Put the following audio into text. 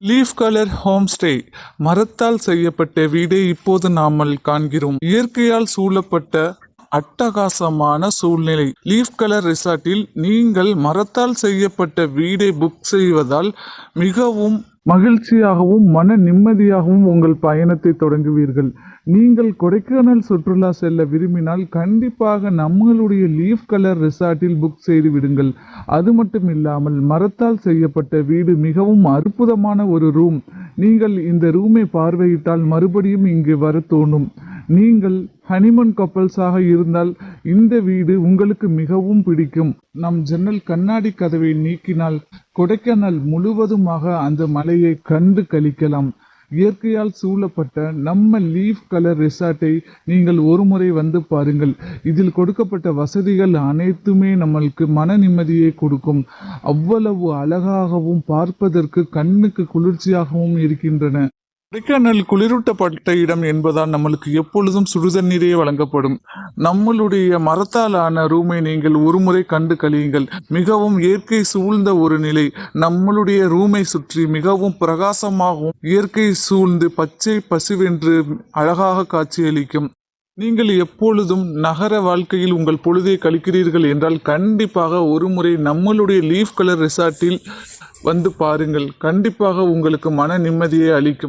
Leaf colour home stay மரத்தால் செய்யப்பட்ட வீடை இப்போது நாமல் காண்கிறோம். இயற்கையால் சூழப்பட்ட அட்டகாசமான சூழ்நிலை. லீஃப் கலர் ரிசார்ட்டில் நீங்கள் மரத்தால் செய்யப்பட்ட வீடை புக் செய்வதால் மிகவும் மகிழ்ச்சியாகவும் மன நிம்மதியாகவும் உங்கள் பயணத்தை தொடங்குவீர்கள். நீங்கள் கொடைக்கானல் சுற்றுலா செல்ல விரும்பினால் கண்டிப்பாக நம்மளுடைய லீஃப் கலர் ரிசார்ட்டில் புக் செய்து விடுங்கள். அது மட்டும் இல்லாமல் மரத்தால் செய்யப்பட்ட வீடு மிகவும் அற்புதமான ஒரு ரூம். நீங்கள் இந்த ரூமை பார்வையிட்டால் மறுபடியும் இங்கு வர தோணும். நீங்கள் ஹனிமூன் கப்பல்ஸாக இருந்தால் இந்த வீடு உங்களுக்கு மிகவும் பிடிக்கும். நம் ஜன்னல் கண்ணாடி கதவை நீக்கினால் கொடைக்கானல் முழுவதுமாக அந்த மலையை கண்டு கழிக்கலாம். இயற்கையால் சூழப்பட்ட நம்ம லீஃப் கலர் ரிசார்ட்டை நீங்கள் ஒருமுறை வந்து பாருங்கள். இதில் கொடுக்கப்பட்ட வசதிகள் அனைத்துமே நம்மளுக்கு மன நிம்மதியை கொடுக்கும். அவ்வளவு அழகாகவும் பார்ப்பதற்கு கண்ணுக்கு குளிர்ச்சியாகவும் இருக்கின்றன. கொடைக்கானல் குளிரூட்டப்பட்ட இடம் என்பதால் நம்மளுக்கு எப்பொழுதும் சுடுதண்ணீரே வழங்கப்படும். நம்மளுடைய மரத்தாலான ரூமை நீங்கள் ஒருமுறை கண்டு கழியுங்கள். மிகவும் இயற்கை சூழ்ந்த ஒரு நிலை. நம்மளுடைய ரூமை சுற்றி மிகவும் பிரகாசமாகவும் இயற்கை சூழ்ந்து பச்சை பசுவென்று அழகாக காட்சியளிக்கும். நீங்கள் எப்பொழுதும் நகர வாழ்க்கையில் உங்கள் பொழுதை கழிக்கிறீர்கள் என்றால் கண்டிப்பாக ஒருமுறை நம்மளுடைய லீஃப் கலர் ரிசார்ட்டில் வந்து பாருங்கள். கண்டிப்பாக உங்களுக்கு மன நிம்மதியை அளிக்கும்.